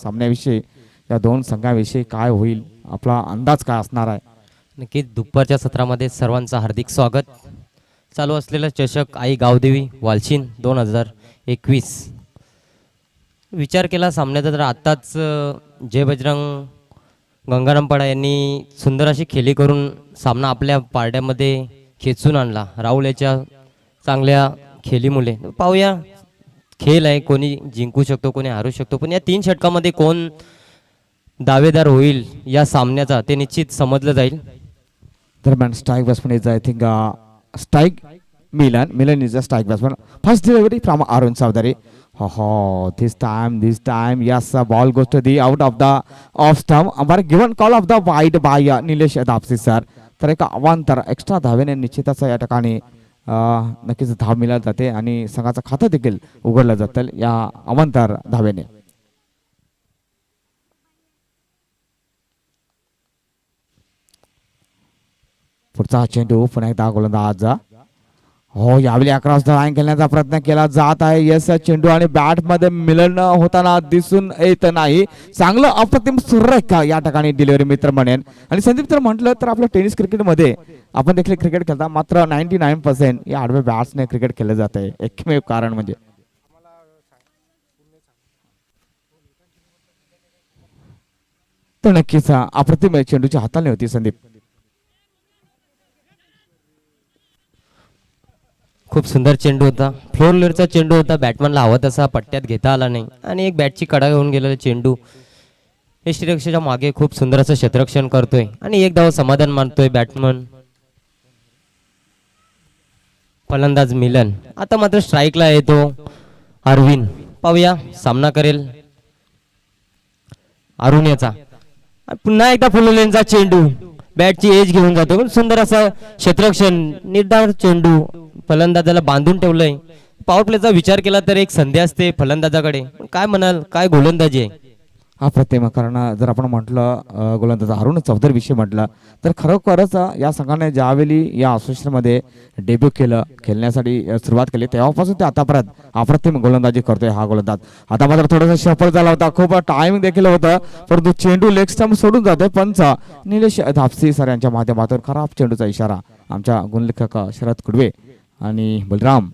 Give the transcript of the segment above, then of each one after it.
सामन्याविषयी या दोन संघाविषयी काय होईल आपला अंदाज काय असणार आहे? नक्कीच दुपारच्या सत्रामध्ये सर्वांचं हार्दिक स्वागत. चालू असलेला चषक आई गावदेवी वालशीन 2021. विचार केला सामन्याचा तर आत्ताच जय बजरंग गंगारामपाडा यांनी सुंदर अशी खेळी करून सामना आपल्या पारड्यामध्ये खेचून आणला. राहुल याच्या चांगल्या खेळीमुळे पाहूया, खेळ आहे, कोणी जिंकू शकतो कोणी हारू शकतो, पण या 3 षटकामध्ये कोण दावेदार होईल या सामन्याचा ते निश्चित समजलं जाईल. दरम्यान strike batsman is I think strike Milan is a strike batsman. First delivery from Arun Chaudhary. This time, yes, ball goes to the out of the off stump. But given call of the wide by Nilesh Dapse sir. तर एक अवांतर extra धावेने निश्चितच या ठिकाणी नक्कीच धाव मिळत जाते आणि संघाचं खातं देखील उघडलं जातं या अवांतर धावेने. पुढचा चेंडू पुन्हा एकदा गोलंदाज. हो, यावेळी अक्रॉस द लाईन खेळण्याचा प्रयत्न केला जात आहे. यस, चेंडू आणि बॅट मध्ये मिलन होताना दिसून येत नाही. चांगलं अप्रतिम सुरेख या ठिकाणी डिलिव्हरी मित्र म्हणेन. आणि संदीप तर म्हटलं तर आपल्या टेनिस क्रिकेटमध्ये आपण देखील क्रिकेट खेळता, मात्र 99% या आडव्या बॅट्सने क्रिकेट खेळलं जात आहे. एकमेव कारण म्हणजे तर नक्कीच अप्रतिम चेंडूची हाताळणी होती संदीप. खूप सुंदर चेंडू होता, फ्लोअरचा चेंडू होता. बॅटमॅनला हवा तसा पट्ट्यात घेता आला नाही आणि एक बॅटची कडा घेऊन गेलेला चेंडू यष्टीरक्षाच्या मागे खूप सुंदर असं क्षेत्ररक्षण करतोय आणि एक धाव समाधान मानतोय बॅट्समन. फलंदाज मिलन. आता मात्र स्ट्राईकला येतो अरविंद. पाहूया सामना करेल अरुण याचा. पुन्हा एकदा फुललेनचा चेंडू बॅटची एज घेऊन जातो, पण सुंदर असा क्षेत्ररक्षण, निर्धार चेंडू. फलंदाजाला बांधून ठेवलंय. पॉवर प्लेचा विचार केला तर एक संधी असते फलंदाजाकडे, काय म्हणाल, काय गोलंदाजी आहे. अप्रतिम. कारण जर आपण म्हटलं गोलंदाज अरुण चौधरी विषयी म्हटलं तर खरोखरच या संघाने ज्यावेळी या असोसिएशन मध्ये डेब्यू केलं, खेळण्यासाठी सुरुवात केली, तेव्हापासून ते आतापर्यंत अप्रतिम गोलंदाजी करतोय हा गोलंदाज. आता मात्र थोडासा सफल झाला होता, खूप टाइम देखील होतं, परंतु चेंडू लेग स्टंप सोडून जाते. पंच निलेश धापसे सर यांच्या माध्यमातून खराब चेंडूचा इशारा आमच्या गुणलेखक शरद कुडवे आणि बलराम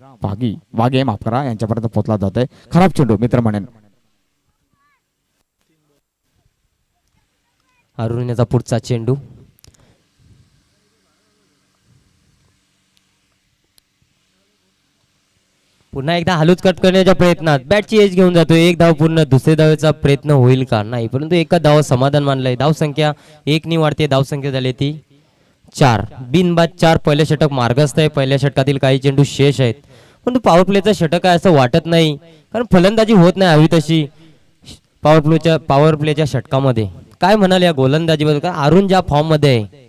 वाघे माफ करा यांच्यापर्यंत पोहोचला जातोय. खराब चेंडू मित्र म्हणेन. अरुण याचा पुढचा चेंडू. पुन्हा एकदा हलूच कट करण्याच्या प्रयत्नात बॅटची एज घेऊन जातो. एक धाव पूर्ण. दुसरे धावेचा प्रयत्न होईल का? नाही, परंतु एका धाव समाधान मानलंय. धाव संख्या 1 नी वाढते. धाव संख्या झाली ती 4. बिनबाद 4. पहिल्या षटक मार्गस्थ आहे. पहिल्या षटकातील काही चेंडू शेष आहेत, परंतु पॉवर प्लेचा षटक आहे असं वाटत नाही, कारण फलंदाजी होत नाही हवी तशी पॉवर प्लेच्या षटकामध्ये. काय म्हणाल या गोलंदाजीबद्दल? का अरुण ज्या फॉर्म मध्ये आहे,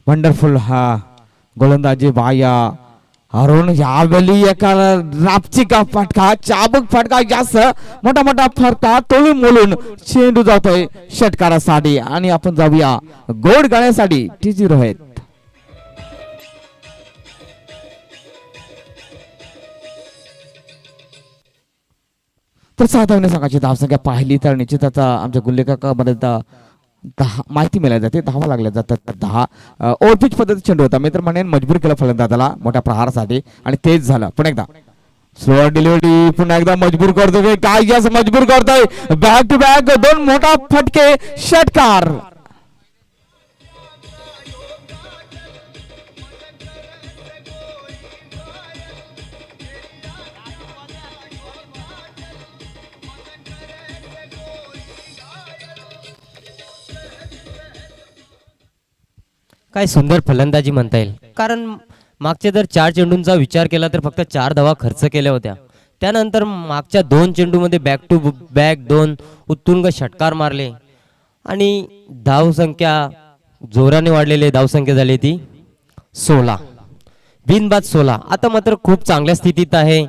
वंडरफुल हा गोलंदाजी बाया अरुण. यावेळी एका रापचिका फटका, चाबूक फटका, जास्त मोठा फटका तोलून मोलून चेंडू जातोय षटकारासाठी आणि आपण जाऊया गोड गाण्यासाठी. T0 आहेत. तर 6 धावने संघाची धावसंख्या पाहिली तर निश्चितच आमच्या गुल्लेकामध्ये 10 माहिती मिळाली जाते. धावा लागल्या जातात 10. ओव्हरपिच पद्धती चेंडू होता मित्र म्हणेन. मजबूर केलं फलंदाजाला मोठ्या प्रहारासाठी आणि तेच झालं. पुन्हा एकदा स्लो डिलिव्हरी. पुन्हा एकदा मजबूर करतोय. काय जास्त मजबूर करतोय. बॅक टू बॅक 2 मोठा फटके षटकार. काय सुंदर फलंदाजी म्हणता येईल, कारण मागच्या जर 4 चेंडूंचा विचार केला तर फक्त 4 धावा खर्च केल्या होत्या. त्यानंतर मागच्या 2 चेंडूमध्ये बॅक टू बॅक 2 उत्तुंग षटकार मारले आणि धावसंख्या जोराने वाढलेली. धावसंख्या झाली ती 16. बिनबाद 16. आता मात्र खूप चांगल्या स्थितीत आहे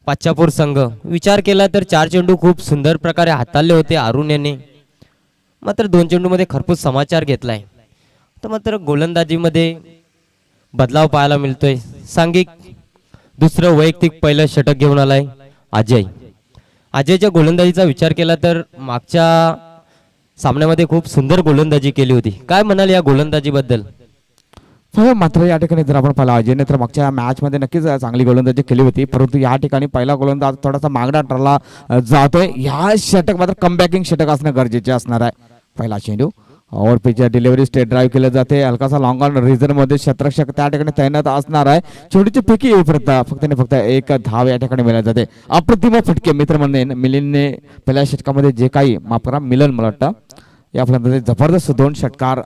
पाचापूर संघ. विचार केला तर 4 चेंडू खूप सुंदर प्रकारे हाताळले होते अरुण याने, मात्र 2 चेंडूमध्ये खरपूस समाचार घेतलाय. तर मात्र गोलंदाजीमध्ये बदलाव पाहायला मिळतोय. सांघिक दुसरं वैयक्तिक पहिलं षटक घेऊन आलाय अजय. अजयच्या गोलंदाजीचा विचार केला तर मागच्या सामन्यामध्ये खूप सुंदर गोलंदाजी केली होती. काय म्हणाल या गोलंदाजीबद्दल? हो, मात्र या ठिकाणी जर आपण पाहिलं अजयने तर मागच्या मॅचमध्ये नक्कीच चांगली गोलंदाजी केली होती, परंतु या ठिकाणी पहिला गोलंदाज थोडासा मागणा ठरला जातोय. या षटक मात्र कमबॅकिंग षटक असणं गरजेचे असणार आहे. पहिला चेंडू over pitch delivery state drive केलं जाते, हलकासा लॉंग ऑन रिझन मध्ये क्षेत्ररक्षक त्या ठिकाणी तैनात असणार आहे. चेंडूची फेकी येईपर्यंत फक्त एक धाव या ठिकाणी मिळाली जाते. अप्रतिम फटके मित्र म्हणणे मिलिंदने पहिल्या षटकामध्ये जे काही माफ करा मिलन मला वाटतं या फलंदाजी जबरदस्त 2 षटकार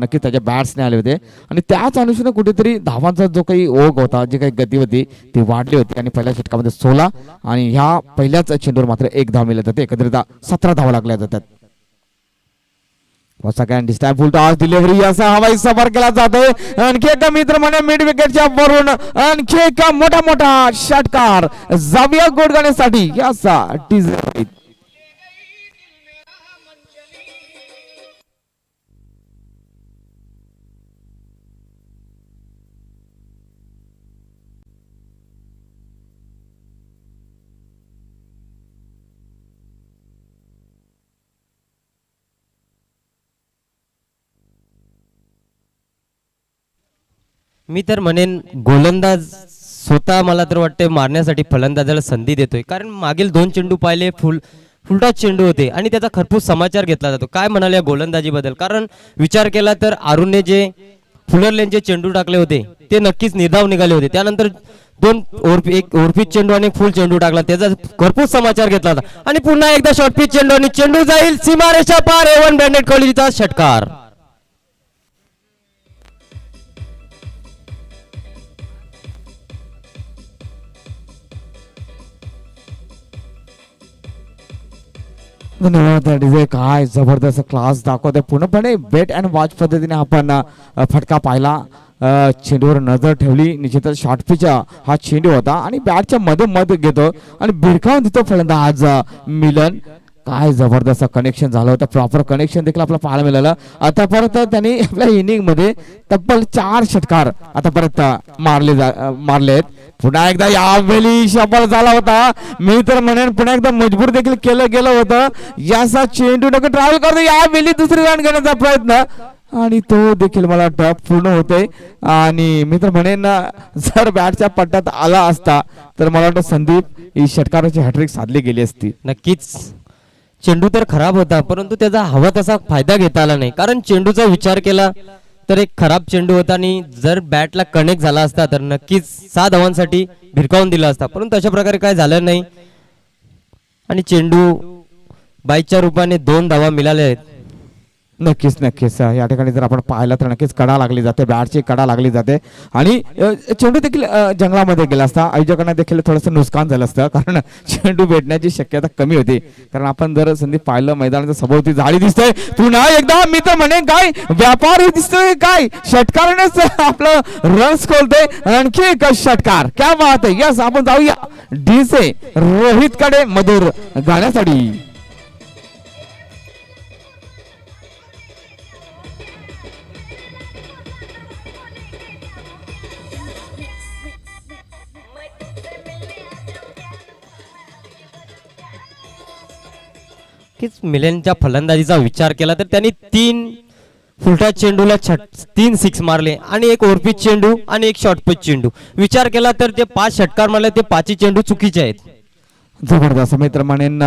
नक्कीच त्याच्या बॅट्सने आले होते आणि त्याच अनुषंगाने कुठेतरी धावांचा जो काही ओघ होता, जी काही गती होती ती वाढली होती आणि पहिल्या षटकामध्ये 16 आणि ह्या पहिल्याच चेंडूवर मात्र 1 धाव मिळत जाते. एकत्रित 17 धावा लागल्या जातात. सेकंड दिस टाइम फुल टॉस डिलिव्हरी असा हवाई सफर केला जातोय. आणखी एका मित्र म्हणे मिड विकेटच्या वरून आणखी एका मोठा षटकार जाविया गोडगाण्यासाठी याचा टीजर. मी तर म्हणेन गोलंदाज स्वतः मला तर वाटते मारण्यासाठी फलंदाजाला संधी देतोय, कारण मागील 2 चेंडू पाहिले फुलटॉस चेंडू होते आणि त्याचा खरपूस समाचार घेतला जातो. काय म्हणाले या गोलंदाजीबद्दल? कारण विचार केला तर अरुणने जे फुलर लेनचे चेंडू टाकले होते ते नक्कीच निर्धाव निघाले होते. त्यानंतर 1 ओव्हरपिच चेंडू आणि फुल चेंडू टाकला, त्याचा भरपूर समाचार घेतला होता आणि पुन्हा एकदा शॉर्टपिच चेंडू आणि चेंडू जाईल सीमारेषा पार. एवन ब्रँडेड कोहलीचा षटकार. धन्यवाद डीजे. काय जबरदस्त क्लास दाखवते. पूर्णपणे बेट अँड वॉच पद्धतीने आपण फटका पाहिला. चेंडूवर नजर ठेवली. निश्चितच शॉर्ट पिच हा चेंडू होता आणि बॅटच्या मध्ये घेतो आणि भिरकावून देतो फलंदाज मिलन. काय जबरदस्त कनेक्शन झालं होतं. प्रॉपर कनेक्शन देखील आपल्याला पाहायला मिळालं. आतापर्यंत त्यांनी आपल्या इनिंग मध्ये तब्बल 4 षटकार आतापर्यंत मारलेत. पुन्हा एकदा यावेळी सफल झाला होता. मी तर म्हणेन पुन्हा एकदा मजबूर देखील केलं गेलं होतं. याचा चेंडू नक्की ट्रॅव्हल करतो. यावेळी दुसरी रन घेण्याचा प्रयत्न आणि तो देखील मला वाटतं पूर्ण होतोय. आणि मी तर म्हणेन जर बॅटच्या पट्ट्यात आला असता तर मला वाटतं संदीप ही षटकाराची हॅट्रिक साधली गेली असती. नक्कीच चेंडू तर खराब होता, परंतु त्याचा हवा तसा फायदा घेता आला नाही, कारण चेंडूचा विचार केला तर एक खराब चेंडू होता आणि जर बॅटला कनेक्ट झाला असता तर नक्कीच 6 धावांसाठी भिरकावून दिला असता, परंतु अशा प्रकारे काय झालं नाही आणि चेंडू बाईच्या रूपाने 2 धावा मिळाल्या आहेत. नक्कीच या ठिकाणी जर आपण पाहिलं तर नक्कीच कडा लागली जाते. बॅटची कडा लागली जाते आणि चेंडू देखील जंगलामध्ये गेला असता. आयोजकांना देखील थोडंसं नुकसान झालं असतं, कारण चेंडू भेटण्याची शक्यता कमी होती. कारण आपण जर संदीप पाहिलं मैदानाच्या सभोवती झाडी दिसतंय. पुन्हा एकदा मी तर म्हणे काय व्यापार दिसतोय. काय षटकारानेच आपलं रन्स खोलतोय. आणखी एक षटकार. क्या बात आहे. यस, आपण जाऊया डीसे रोहित कडे मधुर गाण्यासाठी. मिलेनच्या फलंदाजीचा विचार केला तर त्यांनी 3 फुलटा चेंडूला 3 6 मारले आणि एक ओव्हरपिच चेंडू आणि एक शॉर्टपिच चेंडू. विचार केला तर ते 5 षटकार मारले, ते 5ही चेंडू चुकीचे आहेत. जबरदस्त मित्र म्हणेन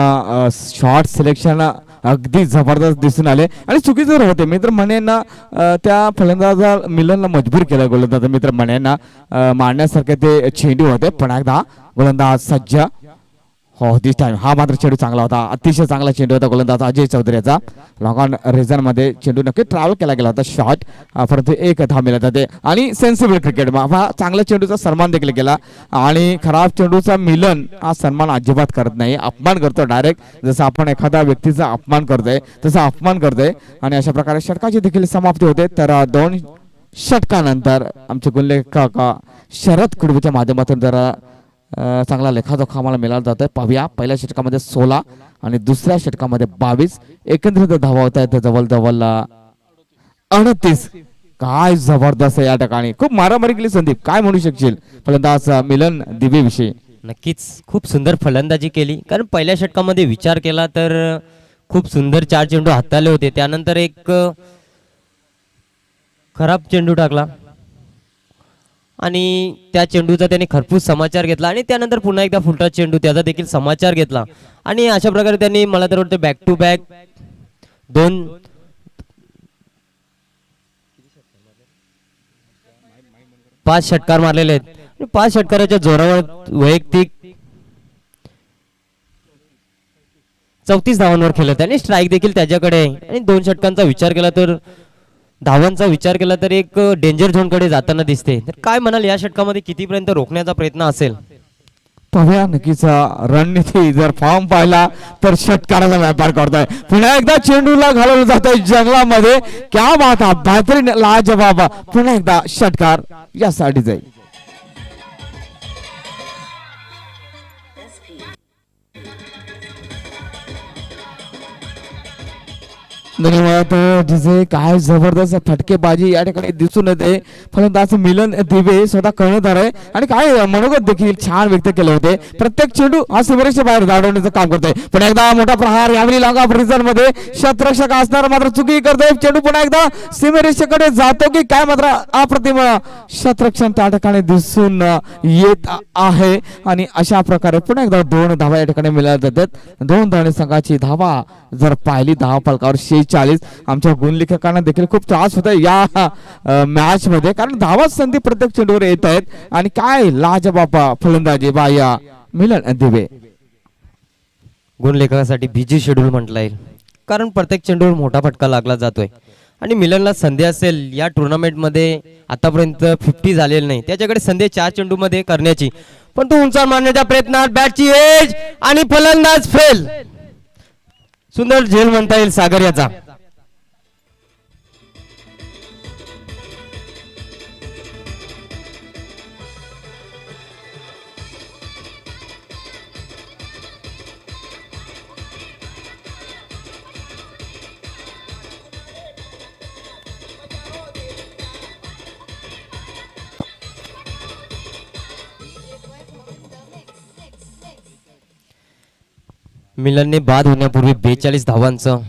शॉर्ट सिलेक्शन अगदी जबरदस्त दिसून आले आणि चुकीचे होते. मित्र म्हणेन त्या फलंदाजा मिलनला मजबूर केलं गोलंदाज मित्र म्हणेन मारण्यासारखे ते चेंडू होते. पण एकदा गोलंदाज सज्ज. हो, दिस टाइम हा मात्र चेंडू चांगला होता. अतिशय चांगला चेंडू होता गोलंदाज अजय चौधरीचा. लॉंग ऑन रिझन मध्ये चेंडू नक्की ट्रॅव्हल केला गेला होता. शॉट परंतु 1 धाव मिळत होते आणि सेन्सिबल क्रिकेट हा चांगल्या चेंडूचा सन्मान देखील केला आणि खराब चेंडूचा मिलन हा सन्मान अजिबात करत नाही. अपमान करतो डायरेक्ट. जसं आपण एखाद्या व्यक्तीचा अपमान करतोय तसा अपमान करतोय आणि अशा प्रकारे षटकाची देखील समाप्ती होते. तर 2 षटकानंतर आमचे गुल्ले काका शरद कुडबीच्या माध्यमातून जरा चांगला लेखाजोखा आम्हाला मिळाला जातोय. पाहूया. पहिल्या षटकामध्ये 16 आणि दुसऱ्या षटकामध्ये 22. एकंदरीत धावा होत आहेत जवळ 29. काय जबरदस्त या ठिकाणी खूप मारामारी केली संदीप. काय म्हणू शकशील फलंदाज मिलन दिवे विषयी? नक्कीच खूप सुंदर फलंदाजी केली, कारण पहिल्या षटकामध्ये विचार केला तर खूप सुंदर 4 चेंडू हाताळले होते. त्यानंतर एक खराब चेंडू टाकला आणि त्या चेंडूचा त्यांनी खरपूस समाचार घेतला आणि त्यानंतर पुन्हा एकदा फुलटा चेंडू त्याचा देखील समाचार घेतला आणि अशा प्रकारे त्यांनी मला तर वाटतं बॅक टू बॅक 5 षटकार मारलेले आहेत आणि 5 षटकाराच्या जोरावर वैयक्तिक 34 धावांवर खेळत आणि स्ट्राईक देखील त्याच्याकडे आहे. आणि 2 षटकांचा विचार केला तर धावांचा विचार केला तर एक डेंजर झोन कडे जाताना दिसते. तर काय म्हणाल या षटकामध्ये कितीपर्यंत रोखण्याचा प्रयत्न असेल? पाहूया नक्कीच रणनीती जर फॉर्म पाहिला तर षटकाराचा व्यापार करतोय. पुन्हा एकदा चेंडूला घालवलं जात आहे जंगलामध्ये. क्या बात आहे, बेहतरीन लाजवाब. पुन्हा एकदा षटकार यासाठी जाईल. धन्यवाद जिजे. काय जबरदस्त फटकेबाजी या ठिकाणी दिसून येते. फलंदाज मिलन दिवे स्वतः कर्णधार आहे आणि काय मनोगत देखील छान व्यक्त केले होते. प्रत्येक चेंडू हा सीमारेषेच्या बाहेर धाडवण्याचं काम करतोय. पुन्हा एकदा मोठा प्रहार यावेळी लांगा रिझल्ट मध्ये शतरक्षक असणार मात्र चुकी करतोय. चेंडू पुन्हा एकदा सीमारेषेकडे जातो की काय मात्र अप्रतिम शतरक्षण त्या ठिकाणी दिसून येत आहे आणि अशा प्रकारे पुन्हा एकदा 2 धावा या ठिकाणी मिळाल्या जातात. 2 धावणे संघाची धावा जर पाहिली धावा फलकावर 46. आमच्या गुणलेखकांना देखील खूप त्रास होत आहे या मॅच मध्ये, कारण धावा संधी प्रत्येक चेंडूवर येत आहेत आणि काय लाजबाब फलंदाजी बाया मिलन दिवे. गुणलेखकासाठी बिझी शेड्यूल म्हटलं येईल, कारण प्रत्येक चेंडूवर मोठा फटका लागला जातोय आणि मिलनला संधी असेल या टुर्नामेंटमध्ये आतापर्यंत 50 झालेली नाही. त्याच्याकडे संधी 4 चेंडूमध्ये करण्याची, पण तो उंचावर मारण्याच्या प्रयत्नात बॅटची एज आणि फलंदाज फेल. सुंदर झेल म्हणता येईल सागर याचा. मिलनने बाद होण्यापूर्वी 42 धावांचं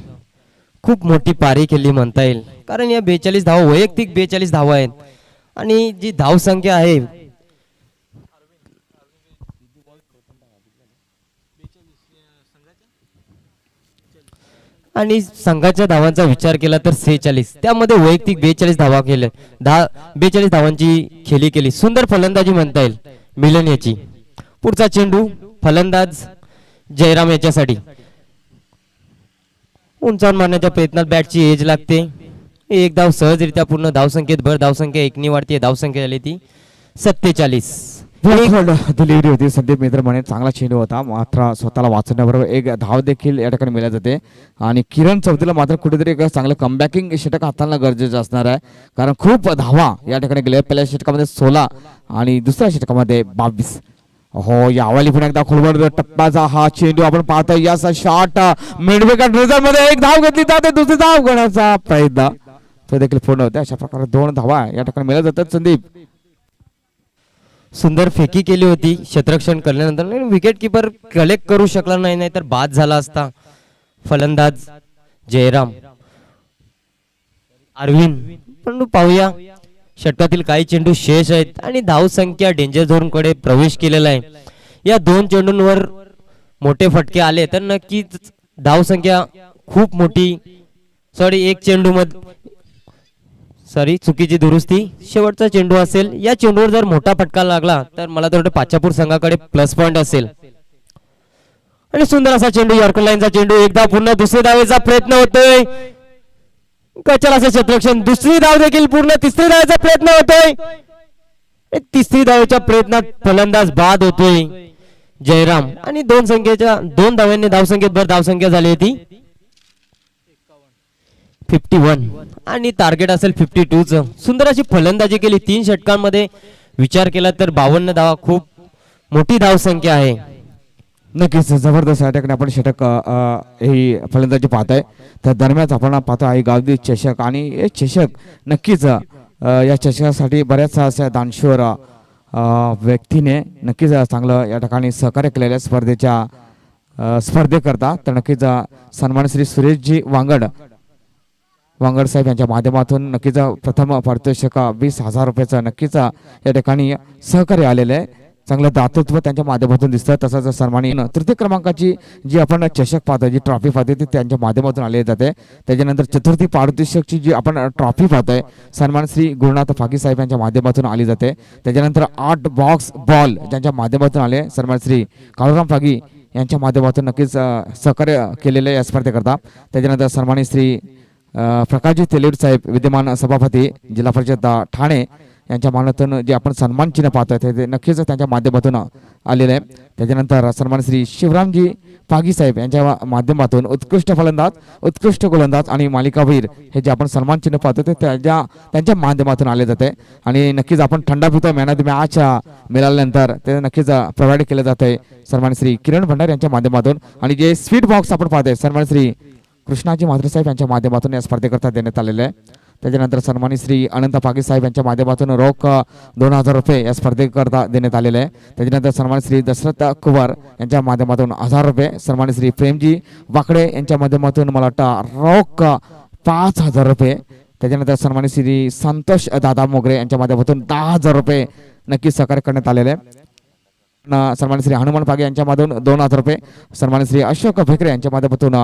खूप मोठी पारी केली म्हणता येईल, कारण या 42 धावा वैयक्तिक 42 धावा आहेत आणि जी धावसंख्या आहे आणि संघाच्या धावांचा विचार केला तर 46, त्यामध्ये वैयक्तिक 42 धावा केले. 42 धावांची खेळी केली. सुंदर फलंदाजी म्हणता येईल मिलन याची. पुढचा चेंडू फलंदाज जयराम याच्यासाठी. उंचावर मारण्याच्या प्रयत्नात बॅटची एज लागते. एक धाव सहजरित्या पूर्ण धावसंख्येत भर धावसंख्या 1 ने वाढते. धावसंख्या झाली ती 47. डिलिव्हरी होती संदीप मित्र म्हणे. चांगला चेंडू होता मात्र स्वतःला वाचवण्याबरोबर एक धाव देखील या ठिकाणी मिळत जाते आणि किरण चौधरीला मात्र कुठेतरी एक चांगलं कमबॅकिंग षटक हाताळणं गरजेचं असणार आहे, कारण खूप धावा या ठिकाणी गेल्या. पहिल्या षटकामध्ये 16 आणि दुसऱ्या षटकामध्ये 22. हो, यावाली पुन्हा एकदा खोलवर टप्प्याचा हा चेंडू आपण पाहतोय. याचा शॉट मिडविकेट रिझल्ट मध्ये एक धाव घेतली जाते. दुसरी धाव घेण्याचा प्रयत्न तो देखील पूर्ण होते. अशा प्रकारे 2 धावा या ठिकाणी मिळत जातात. संदीप सुंदर फेकी केली होती क्षेत्ररक्षण करण्यानंतर. विकेट किपर कलेक्ट करू शकला नाही, नाहीतर बाद झाला असता. फलंदाज जयराम अरविंद. पण पाहूया षटकातील काही चेंडू शेष आहेत आणि धावसंख्या डेंजर झोन कडे प्रवेश केलेला आहे. या 2 चेंडूंवर मोठे फटके आले तर नक्कीच धावसंख्या खूप मोठी. एक चेंडू चुकीची दुरुस्ती. शेवटचा चेंडू असेल. या चेंडूवर जर मोठा फटका लागला तर मला तर वाटतं पाचापूर संघाकडे प्लस पॉइंट असेल. आणि सुंदर असा चेंडू यॉर्कर लाईनचा चेंडू. एकदा पुन्हा दुसऱ्या धावेचा प्रयत्न होतोय. कचरा असं क्षेत्ररक्षण. दुसरी धाव देखील पूर्ण. तिसरी धावेचा प्रयत्न होतोय. तिसरी धावेच्या प्रयत्नात फलंदाज बाद होतोय जयराम आणि 2 धावांनी धावसंख्येत भर धावसंख्या झाली होती 51 आणि टार्गेट असेल 52चं. सुंदर अशी फलंदाजी केली 3 षटकांमध्ये. विचार केला तर 52 धावा खूप मोठी धावसंख्या आहे. नक्कीच जबरदस्त या ठिकाणी आपण षटक ही फलंदाजी पाहतोय. त्या दरम्यान आपण पाहतो आहे गावदी चषक आणि हे चषक नक्कीच या चषकासाठी बऱ्याचशा अशा दानशूर व्यक्तीने नक्कीच चांगलं या ठिकाणी सहकार्य केलेल्या स्पर्धेकरता. तर नक्कीच सन्मान श्री सुरेशजी वांगड साहेब यांच्या माध्यमातून नक्कीच प्रथम पारितोषिक 20,000 रुपयाचं नक्कीच या ठिकाणी सहकार्य आलेलं आहे. चांगलं दातृत्व त्यांच्या माध्यमातून दिसतं. तसंच सन्मानी तृतीय क्रमांकाची जी आपण चषक पाहतोय, जी ट्रॉफी पाहतोय ती त्यांच्या माध्यमातून आली जाते. त्याच्यानंतर चतुर्थी पारितोषिकची जी आपण ट्रॉफी पाहतोय सन्मान श्री गुरुनाथ फागी साहेब यांच्या माध्यमातून आली जाते. त्याच्यानंतर 8 बॉक्स बॉल ज्यांच्या माध्यमातून आले सन्मान श्री काळूराम फागी यांच्या माध्यमातून नक्कीच सहकार्य केलेलं या स्पर्धेकरता. त्याच्यानंतर सन्मानी श्री प्रकाशजी तेलेड साहेब विद्यमान सभापती जिल्हा परिषद ठाणे यांच्या माध्यमातून जे आपण सन्मान चिन्ह पाहतोय ते नक्कीच त्यांच्या माध्यमातून आलेलं आहे. त्याच्यानंतर सन्मान श्री शिवरामजी पागी साहेब यांच्या माध्यमातून उत्कृष्ट फलंदाज, उत्कृष्ट गोलंदाज आणि मालिकावीर हे जे आपण सन्मान चिन्ह पाहतो ते त्यांच्या माध्यमातून आले जाते. आणि नक्कीच आपण थंडा पितो मॅन ऑफ द मॅच मिळाल्यानंतर ते नक्कीच प्रोव्हाइड केलं जाते सन्मान श्री किरण भंडार यांच्या माध्यमातून. आणि जे स्वीट बॉक्स आपण पाहतोय सन्मान श्री कृष्णाजी म्हात्रे साहेब यांच्या माध्यमातून या स्पर्धेकरता देण्यात आलेले आहे. त्याच्यानंतर सन्मानी श्री अनंत पागी साहेब यांच्या माध्यमातून रोख 2,000 रुपये या स्पर्धेकरता देण्यात आलेले आहे. त्याच्यानंतर सन्मान श्री दशरथ कुवार यांच्या माध्यमातून 1,000 रुपये, सन्मानी श्री प्रेमजी वाकडे यांच्या माध्यमातून मला वाटतं रोख 5,000 रुपये. त्याच्यानंतर सन्मानी श्री संतोष दादा मोगरे यांच्या माध्यमातून 10,000 रुपये नक्कीच सहकार्य करण्यात आलेले आहे. सन्मान श्री हनुमान पागे यांच्या माध्यमातून 2,000 रुपये, सन्मान श्री अशोक भेकरे यांच्या माध्यमातून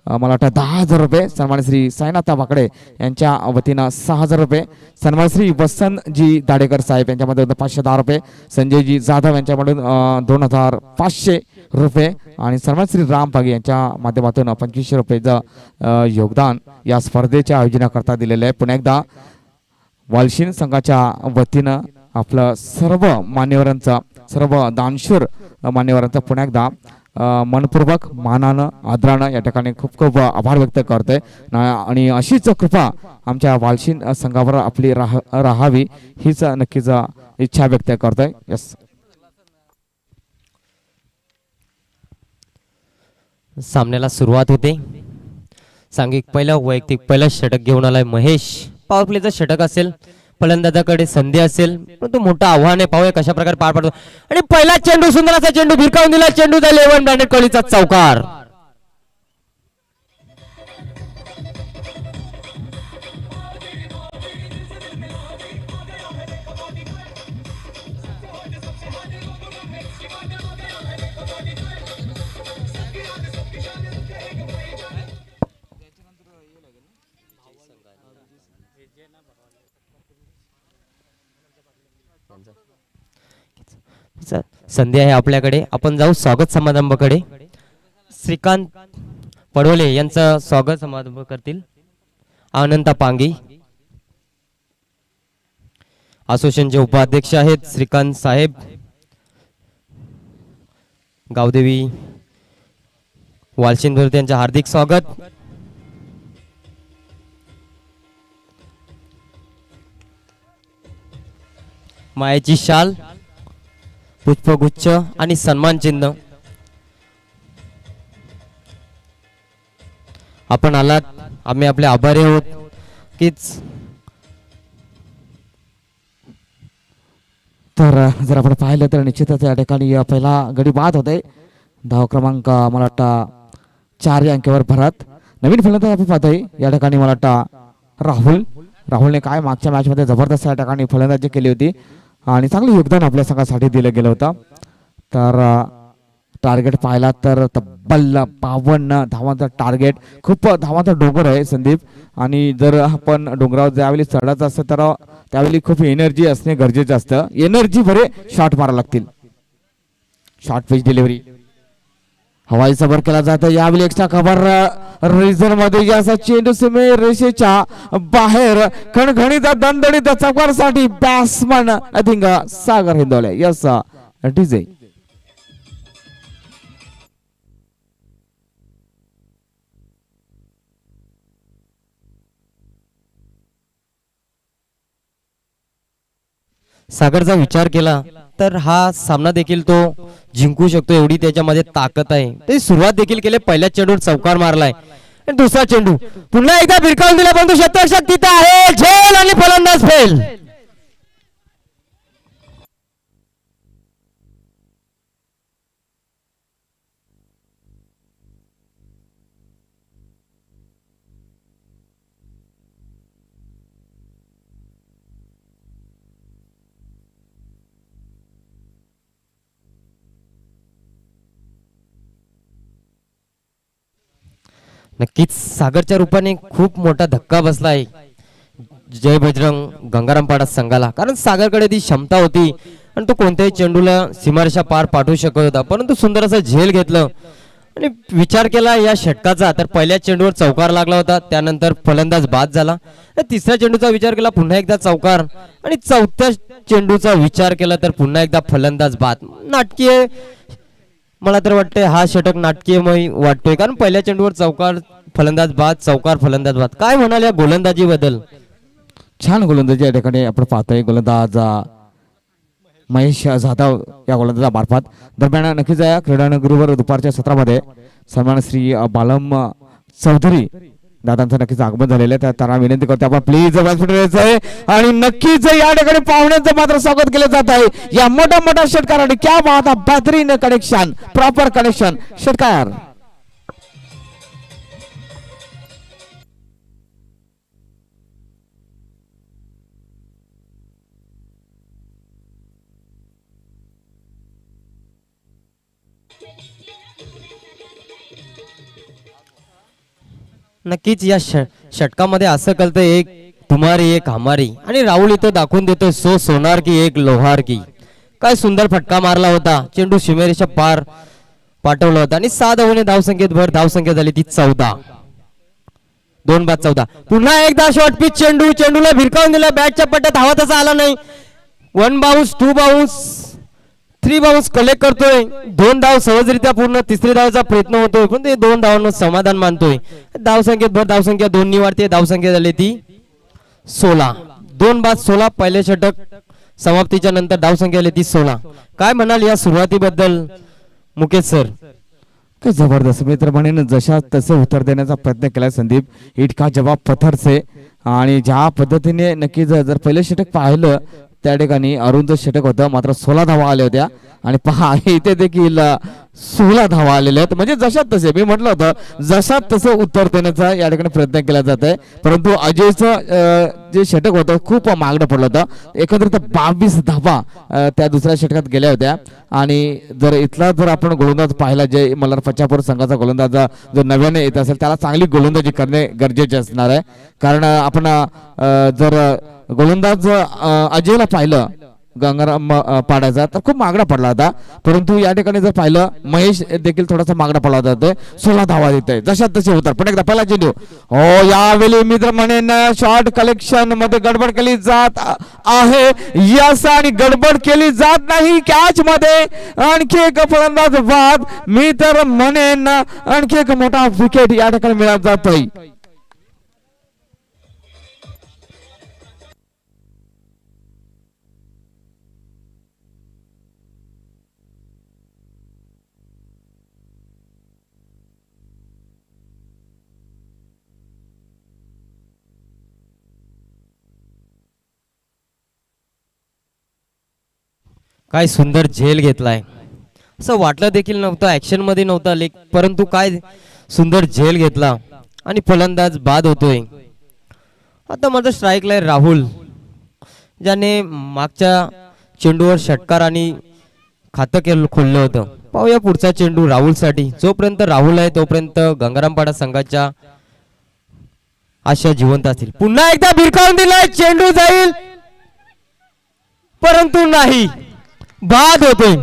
मला वाटतं 10,000 रुपये, सन्मान श्री साईनाथ वाकडे यांच्या वतीनं 6,000 रुपये, सन्मान श्री वसंतजी दाडेकर साहेब यांच्या माध्यमातून 510 रुपये, संजयजी जाधव यांच्यामधून 2,500 रुपये आणि सन्मान श्री राम पागे यांच्या माध्यमातून 2,500 रुपयेचं योगदान या स्पर्धेच्या आयोजनाकरता दिलेलं आहे. पुन्हा एकदा वालशिन संघाच्या वतीनं आपलं सर्व मान्यवरांचा, सर्व दानशूर मान्यवरांचा पुन्हा एकदा मनपूर्वक मानानं आदरानं या ठिकाणी खूप खूप आभार व्यक्त करतोय. आणि अशीच कृपा आमच्या वालशिन संघावर आपली राहावी हीच नक्कीच इच्छा व्यक्त करतोय. यस, सामन्याला सुरुवात होते. सांघिक वैयक्तिक पहिलं षटक घेऊन आलाय महेश. पॉवर प्लेचं षटक असेल, फलंदाजाकडे संधी असेल, परंतु मोठं आव्हान आहे. पाहूया कशा प्रकारे पार पडतो. आणि पहिला चेंडू, सुंदर असा चेंडू भिरकावून दिला. चेंडू झाले 11 ब्रँडेड कोहलीचा चौकार. संधी आहे आपल्याकडे. आपण जाऊ स्वागत समारंभाकडे. श्रीकांत पडवले यांचं स्वागत समारंभ करतील अनंता पांगी. असोसिएशनचे उपाध्यक्ष आहेत श्रीकांत साहेब. गावदेवी वालशिंद यांचं हार्दिक स्वागत. मायेची शाल, पुष्पगुच्छ आणि सन्मान चिन्ह. आपण आलात, आम्ही आपले आभारी आहोत. कीच तर जर आपण पाहिलं तर निश्चितच या ठिकाणी पहिला गडी बाद होते. धाव क्रमांक मला वाटतं 4 या अंकावर भरत. नवीन फलंदाज आपण पाहतोय या ठिकाणी मला वाटतं राहुलने काय मागच्या मॅच मध्ये जबरदस्त या ठिकाणी फलंदाजी केली होती आणि चांगलं योगदान आपल्या संघासाठी दिलं गेलं होतं. तर टार्गेट पाहिला तर तब्बल 52 धावांचा टार्गेट. खूप धावांचा डोंगर आहे संदीप. आणि जर आपण डोंगरावर ज्यावेळी चढायचं असतं तर त्यावेळी खूप एनर्जी असणे गरजेचं असतं. एनर्जी भरे शॉट मारा लागतील. शॉर्ट पिच डिलिव्हरी हवाई सबर केला जातं. यावेळी एक्स्ट्रा कव्हर रिझन मध्ये याचा चेंडू सीमे रेषेच्या बाहेर खणखणीत दणदणीत चौकारसाठी batsman I think Sagar Hindole. Yes DJ. सागरचा विचार केला तर हा सामना देखील तो जिंकू शकतो, एवढी त्याच्यामध्ये ताकद आहे. ते सुरुवात देखील केली. पहिल्या चेंडूवर चौकार मारलाय. दुसरा चेंडू पुन्हा एकदा भिरकावून दिला, परंतु शतक तिथे आहे. झेल आणि फलंदाज फेल. नक्कीच सागरच्या रूपाने खूप मोठा धक्का बसला आहे जय बजरंग गंगाराम पाडा संघाला, कारण सागरकडे ती क्षमता होती आणि तो कोणत्याही चेंडूला सीमारेषा पार पाठवू शकत होता, परंतु सुंदर असं झेल घेतलं आणि विचार केला या षटकाचा तर पहिल्या चेंडूवर चौकार लागला होता, त्यानंतर फलंदाज बाद झाला, तिसऱ्या चेंडूचा विचार केला पुन्हा एकदा चौकार आणि चौथ्या चेंडूचा विचार केला तर पुन्हा एकदा फलंदाज बाद. नाटकीय मला तर वाटतंय हा षटक नाटकीयमय वाटतोय, कारण पहिल्या चेंडूवर चौकार फलंदाज बाद, चौकार फलंदाज बाद. काय म्हणाल या गोलंदाजी बद्दल? छान गोलंदाजी या ठिकाणी आपण पाहतोय. गोलंदाज महेश जाधव या गोलंदाजा मार्फत. दरम्यान नक्कीच या क्रीडानगरीवर दुपारच्या सत्रामध्ये सन्मान श्री बालम चौधरी दादांचं नक्कीच आगमन झालेलं आहे. त्यांना विनंती करतो आपण प्लीज व्यासपीठावर आहे आणि नक्कीच या ठिकाणी पाहुण्यांचं मात्र स्वागत केलं जात आहे या मोठा मोठा षटकार. आणि क्या बात आहे, बेहतरीन कनेक्शन, प्रॉपर कनेक्शन षटकार. नक्कीच या षटकामध्ये असं कळतं एक तुम्हारी एक हमारी, आणि राहुल इथं दाखवून देतो सो सोनार की एक लोहार की. काय सुंदर फटका मारला होता, चेंडू सीमेरेषा पार पाठवला होता आणि 6 धावांनी धावसंख्येत भर. धावसंख्या झाली ती 14, 2 बाद 14. पुन्हा एकदा शॉर्ट पिच चेंडू, चेंडूला भिरकावून दिला, बॅटच्या पट्ट्यात हवा तसा आला नाही. 1 बाउन्स, 2 बाउन्स, 3 बाउन्स कलेक्ट करतोय. 2 धाव सहजरित्या पूर्ण, तिसरी धावचा प्रयत्न होतोय पण ते 2 धावांवर समाधान मानतोय. धावसंख्येत भर, धावसंख्या 2 वाढते, धावसंख्या झाली ती 16, 2 बाद 16. पहिले षटक समाप्तीच्या नंतर धावसंख्या झाली ती 16. काय म्हणाल या सुरुवातीबद्दल मुकेश सर? काय जबरदस्त. मी तर म्हणेन जशा तसं उत्तर देण्याचा प्रयत्न केला संदीप. इटका जवाब पत्थर से. आणि ज्या पद्धतीने नक्कीच जर पहिलं षटक पाहिलं त्या ठिकाणी अरुंद षटक होतं, मात्र 16 धावा आल्या होत्या. आणि पहा इथे देखील 16 धावा आलेल्या आहेत. म्हणजे जशात तसे मी म्हटलं होतं जशात तसं उत्तर देण्याचा या ठिकाणी प्रयत्न केला जात आहे. परंतु अजयचं जे षटक होतं खूप मागणं पडलं होतं. एकंदरीत 22 धावा त्या दुसऱ्या षटकात गेल्या होत्या. आणि जर इथला जर आपण गोलंदाज पाहिला, जे मल्हार पच्चापूर संघाचा गोलंदाज जो नव्याने येत असेल त्याला चांगली गोलंदाजी करणे गरजेचे असणार आहे. कारण आपण जर गोलंदाज अजयला पाहिलं गंगाराम पाडायचा तर खूप मागणा पडला होता, परंतु या ठिकाणी जर पाहिलं महेश देखील थोडासा मागणा पडला होता. 16 धावा देतोय जशात तसे होतात. पण एकदा पहिला चेंडू हो यावेळी मित्र म्हणेन शॉर्ट कलेक्शन मध्ये गडबड केली जात आहे. यस, आणि गडबड केली जात नाही. कॅच मध्ये आणखी एक फलंदाज बाद. मी तर म्हणेन आणखी एक मोठा विकेट या ठिकाणी मिळत जातोय. काय सुंदर झेल घेतलाय, असं वाटलं देखील नव्हतं, ऍक्शन मध्ये नव्हता लेक, परंतु काय सुंदर झेल घेतला आणि फलंदाज बाद होतोय. आता माझा स्ट्राईकला आहे राहुल, ज्याने मागच्या चेंडूवर षटकार आणि खातं खोललं होतं. पाहूया पुढचा चेंडू राहुल साठी. जोपर्यंत राहुल आहे तोपर्यंत गंगारामपाडा संघाच्या आशा जिवंत असतील. पुन्हा एकदा भिरकावून दिलाय, चेंडू जाईल परंतु नाही, बाद होते.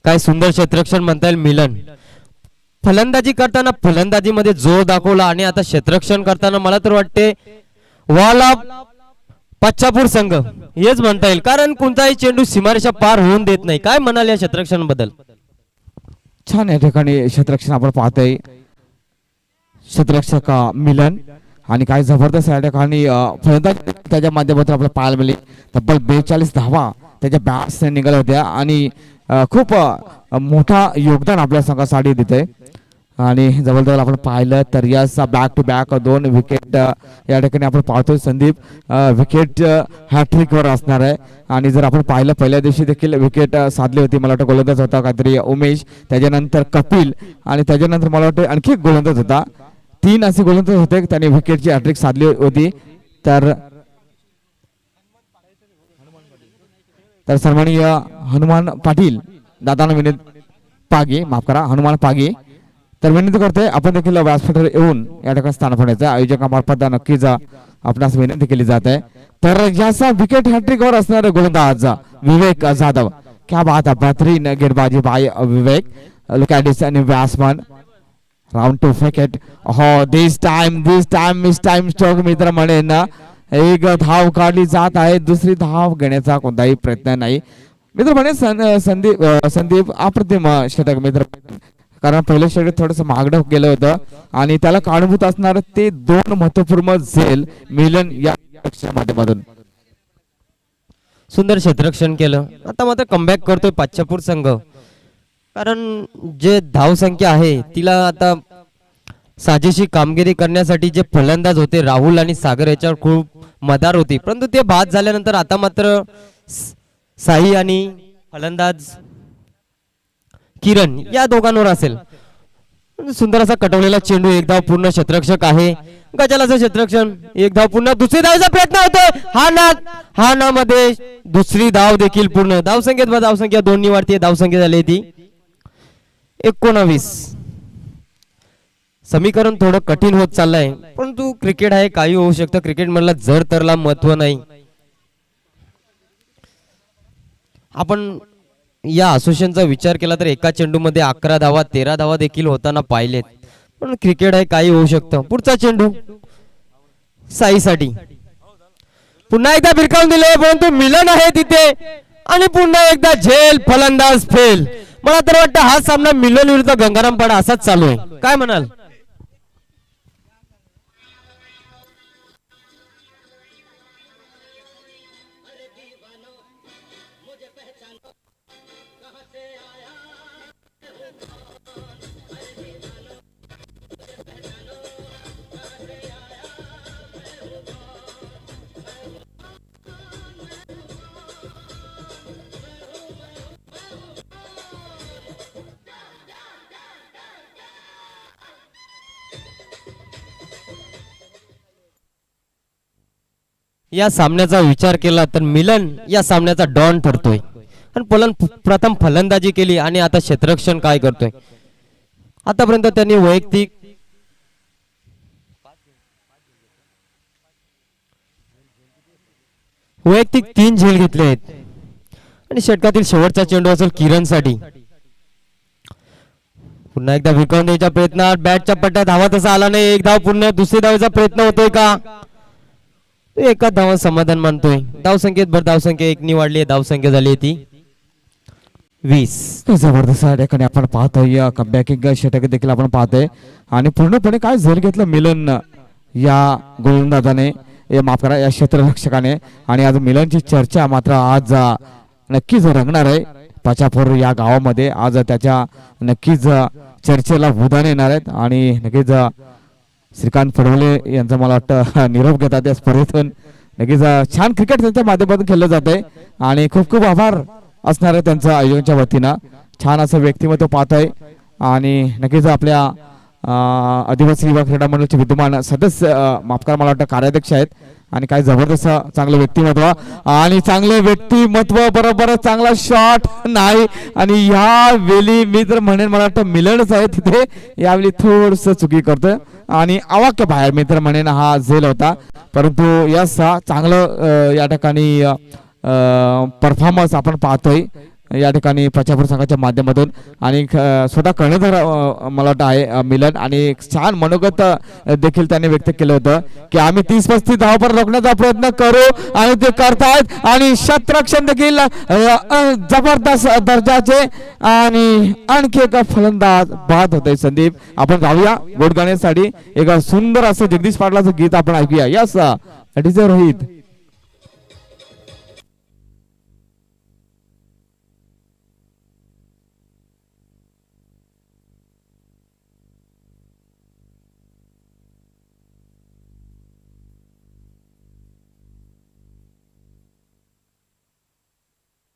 काय सुंदर क्षेत्ररक्षण म्हणता येईल मिलन. फलंदाजी करताना फलंदाजीमध्ये जोर दाखवला आणि आता क्षेत्ररक्षण करताना मला तर वाटते वाला पच्चापूर संघ हेच म्हणता येईल, कारण कोणताही चेंडू सीमारेषा पार होऊन देत नाही. काय म्हणाल या क्षेत्ररक्षण बद्दल? छान या ठिकाणी क्षेत्ररक्षण आपण पाहतोय. क्षेत्ररक्षक मिलन आणि काय जबरदस्त या ठिकाणी फलंदाज त्याच्या माध्यमातून आपल्याला पाहायला मिळाली. तब्बल 42 धावा त्याच्या बॅट्स निघाल्या होत्या आणि खूप मोठा योगदान आपल्या संघासाठी देते. आणि जवळजवळ आपण पाहिलं तर yes back to back 2 wicket या ठिकाणी आपण पाहतोय. संदीप विकेट हॅट्रिकवर असणार आहे. आणि जर आपण पाहिलं पहिल्या दिवशी देखील विकेट साधली होती. मला वाटतं गोलंदाज होता काहीतरी उमेश, त्याच्यानंतर कपिल आणि त्याच्यानंतर मला वाटतं आणखी एक गोलंदाज होता. 3 असे गोलंदाज होते त्यांनी विकेटची हॅट्रिक साधली होती. तर सन्माननीय हनुमान पाटील दादांना विनंती, पागे माफ करा, हनुमान पागे, तर विनंती करतोय आपण देखील व्यासपीठावर येऊन या ठिकाणी स्थान पडायचं. आयोजकामार्फत नक्कीच आपणास विनंती केली जात आहे. तर याचा विकेट हॅट्रिकवर असणारे गोलंदाज विवेक जाधव. क्या बात आहे, बेहतरीन गेंदबाजी बाय विवेक. लुक ॲट दिस आणि बॅट्समन राउंड टू विकेट. हो दिस टाइम मिस टाइम स्ट्रोक मित्र म्हणेन. एक धाव काढली जात आहे, दुसरी धाव घेण्याचा कोणताही प्रयत्न नाही मित्र म्हणे. संदीप अप्रतिम षटक मित्र, कारण पहिलं षटक थोडस मागडं गेलं होतं आणि त्याला कारणीभूत असणार ते 2 महत्वपूर्ण झेल मिलन या माध्यमातून. सुंदर क्षेत्ररक्षण केलं. आता मात्र कमबॅक करतोय पाचपूर संघ, कारण जे धावसंख्या आहे तिला आता साजेशी कामगिरी करण्यासाठी जे फलंदाज होते राहुल आणि सागर याच्यावर खूप मदार होती, परंतु ते बाद झाल्यानंतर आता मात्र साई आणि फलंदाज किरण या दोघांवर असेल. सुंदर असा कटवलेला चेंडू, एक धाव पूर्ण, क्षेत्ररक्षक आहे गजालाचं क्षेत्ररक्षण, एक धाव पूर्ण, दुसरी धावचा प्रयत्न होतोय हा ना मध्ये दुसरी धाव देखील पूर्ण. धावसंख्या 2 वाढते, धावसंख्या झाली ती 19. समीकरण थोडं कठीण होत चाललंय, परंतु क्रिकेट आहे, काही होऊ शकतं. क्रिकेट मधला जर तरला महत्व नाही. आपण या असोसिएशनचा विचार केला तर एका चेंडूमध्ये 11 धावा 13 धावा देखील होताना पाहिलेत, पण क्रिकेट आहे, काही होऊ शकतं. पुढचा चेंडू साईसाठी पुन्हा एकदा भिरकावून दिले, परंतु मिलन आहे तिथे आणि पुन्हा एकदा झेल, फलंदाज फेल. मला तर वाटतं हा सामना मिलन विरुद्ध गंगाराम पाडा असाच चालू आहे. काय म्हणाल? या सामन्याचा विचार केला तर मिलन या सामन्याचा डॉन ठरतोय आणि प्रथम फलंदाजी केली आणि आता क्षेत्ररक्षण काय करतोय. आतापर्यंत त्यांनी वैयक्तिक 3 झेल घेतले आहेत आणि षटकातील शेवटचा चेंडू असेल किरणसाठी. पुन्हा एकदा विकवून द्यायच्या प्रयत्नात बॅटच्या पट्ट्यात धावा तसा आला नाही, एक धाव पूर्ण, दुसरी धावेचा प्रयत्न होतोय का? एका धावा समाधान मानतोय. धावसंख्येत धावसंख्या 1 वाढली, धावसंख्या झाली ती 20. जबरदस्त या ठिकाणी आपण पाहतोय कमबॅकिंग षटक देखील आपण पाहतोय आणि पूर्णपणे काय झेल घेतलं मिलन या गोलंदाजाने, माफ करा या क्षेत्ररक्षकाने. आणि आज मिलनची चर्चा मात्र आज नक्कीच रंगणार आहे पाचापूर या गावामध्ये. आज त्याच्या नक्कीच चर्चेला उधाण येणार आहेत आणि नक्कीच श्रीकांत फडवले यांचा मला वाटतं निरोप घेतात या स्पर्धेतून. नक्कीच छान क्रिकेट त्यांच्या माध्यमातून खेळलं जात आहे आणि खूप खूप आभार असणार आहे त्यांचं आयोजकांच्या वतीनं. छान असं व्यक्तिमत्व पाहतोय आणि नक्कीच आपल्या आदिवासी युवा क्रीडा मंडळाचे विद्यमान सदस्य माफ करा मला वाटतं कार्याध्यक्ष आहेत आणि काय जबरदस्त चांगलं व्यक्तिमत्व आणि चांगलं व्यक्तिमत्व बरोबर चांगला शॉट नाही. आणि या वेळी मी तर म्हणेन मला वाटतं मिलनच आहे तिथे, यावेळी थोडस चुकी करतोय आणि अवाक्य बाहेर मी तर म्हणेन हा झेल होता. परंतु यस चांगलं या ठिकाणी परफॉर्मन्स आपण पाहतोय या ठिकाणी प्रचापूर संघाच्या माध्यमातून आणि स्वतः कर्णधार मला वाटतं आहे मिलन आणि छान मनोगत देखील त्याने व्यक्त केलं होतं की आम्ही 30-35 धावांवर रोखण्याचा प्रयत्न करू आणि ते करतायत आणि क्षेत्ररक्षण देखील जबरदस्त दर्जाचे आणि आणखी एक फलंदाज बाद होते. संदीप आपण जाऊया गोडगाण्यासाठी एक सुंदर असं जगदीश पाटलाचं गीत आपण ऐकूया. Yes it is Rohit.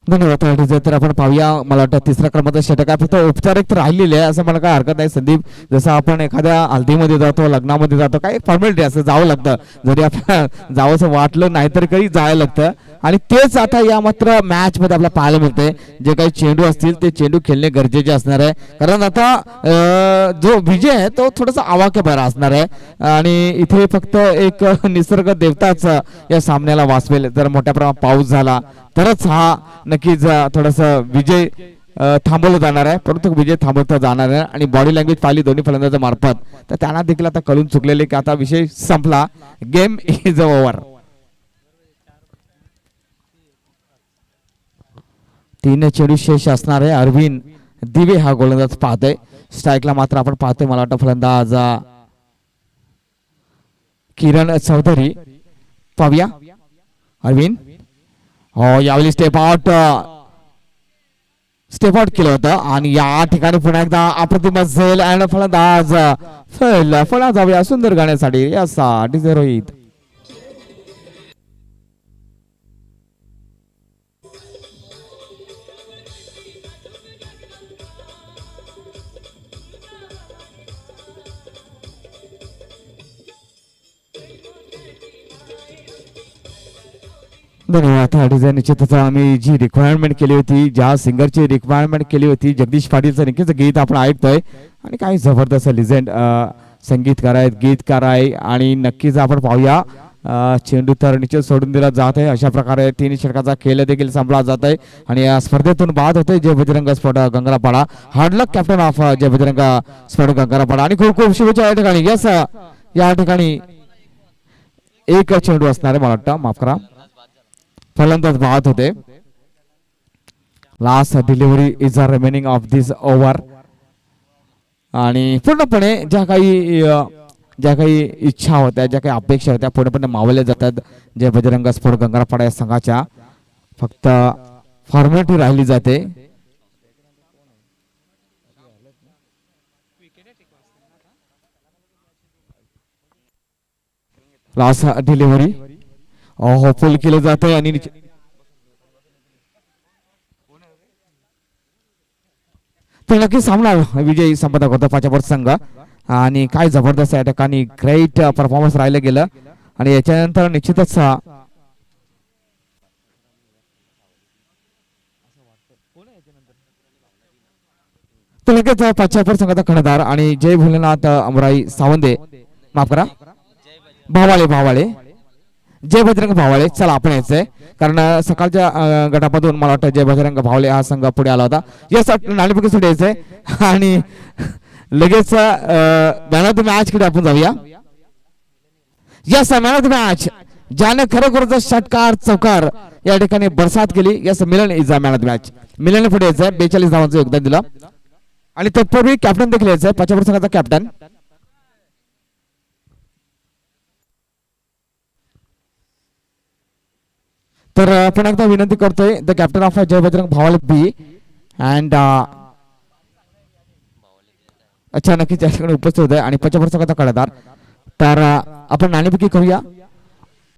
धन्यवाद जे तर आपण पाहूया. मला वाटतं तिसऱ्या क्रमांकाचा षटक आहे, फक्त औपचारिक तर राहिलेले आहे असं मला काय हरकत नाही संदीप. जसं आपण एखाद्या हल्दीमध्ये जातो, लग्नामध्ये जातो, काय एक फॉर्मॅलिटी असं जावं लागतं, जरी आपल्याला जावंसं वाटलं नाही तरी काही जायला लागतं. आणि तेच आता या मात्र मॅच मध्ये आपल्याला पाहायला मिळते. जे काही चेंडू असतील ते चेंडू खेळणे गरजेचे असणार आहे, कारण आता जो विजय आहे तो थोडासा आवाक्या बाहेर असणार आहे. आणि इथे फक्त एक निसर्ग देवताच या सामन्याला वाचवेल. जर मोठ्या प्रमाणात पाऊस झाला तरच हा नक्कीच थोडासा विजय थांबवला जाणार आहे, परंतु विजय थांबवता जाणार आहे. आणि बॉडी लँग्वेज पाहिली दोन्ही फलंदाजांच्या मार्फत तर त्यांना देखील आता कळून चुकलेले की आता विषय संपला, गेम इज ओव्हर. 3 चेंडू शेष असणार आहे. अरविंद दिवे हा गोलंदाज पाहतोय. स्ट्राईकला मात्र आपण पाहतोय मला वाटतं फलंदाज किरण चौधरी. पाहूया अरविंद. हो, यावेळी स्टेप आउट केलं होतं आणि या ठिकाणी पुन्हा एकदा अप्रतिम असेल. आणि फलंदाज फळा जाऊया सुंदर गाण्यासाठी यासाठी रोहित. धन्यवाद. निश्चितच आम्ही जी रिक्वायरमेंट केली होती, ज्या सिंगरची रिक्वायरमेंट केली होती, जगदीश पाटीलचं नक्कीच गीत आपण ऐकतोय. आणि काही जबरदस्त लिजेंड संगीतकार आहेत, गीतकार आहे. आणि नक्कीच आपण पाहूया चेंडू तर निश्चित सोडून दिला जात आहे. अशा प्रकारे 3 षटकाचा खेळ देखील संपला जात आहे. आणि या स्पर्धेतून बाद होते जय बजरंग स्फोट गंगारापाडा. हार्डलक कॅप्टन ऑफ जय बजरंग स्फोट गंगारापाडा. आणि खूप खूप शुभेच्छा या ठिकाणी. यस, या ठिकाणी एक चेंडू असणार आहे मला वाटतं, माफ करा, फलंदाज बाद होते. Last delivery is a remaining of this over. आणि पूर्णपणे ज्या काही इच्छा होत्या, ज्या काही अपेक्षा होत्या पूर्णपणे मावल्या जातात जय बजरंग स्फोट गंगारापाडा या संघाच्या. फक्त फॉर्मॅलिटी राहिली जाते. लास्ट डिलिव्हरी होपफुल केलं जातं. आणि तर नक्कीच सामना विजयी संपादक होता पाचापूर संघ. आणि काय जबरदस्त या ठिकाणी ग्रेट परफॉर्मन्स राहिलं गेलं. आणि याच्यानंतर निश्चितच तर लगेच पाचापूर संघाचा कर्णधार आणि जय भोलेनाथ अमराई सावंदे, माफ करा, भावाळे जय बजरंग भावाळे. चला आपण यायचंय, कारण सकाळच्या गटामधून मला वाटतं जय बजरंग भावळे हा संघ पुढे आला होता. यस, नाणेफेकीसाठी यायचंय. आणि लगेच मॅन ऑफ द मॅच कडे आपण जाऊया. Yes, man of the match ज्याने खरोखरच षटकार चौकार या ठिकाणी बरसात केली. Yes, Milan is a man of the match. Milan पुढे यायचंय, 42 धावांचं योगदान दिलं. आणि तत्पूर्वी कॅप्टन देखील यायचंय, पाचापूर संघाचा कॅप्टन. तर आपण एकदा विनंती करतोय द कॅप्टन ऑफ जय बजरंग भावाले बी अँड अच्छा नक्कीच या ठिकाणी उपस्थित होत आहे. आणि पाचापूर संघाचा कर्णधार. तर आपण नाणेफेकी करूया.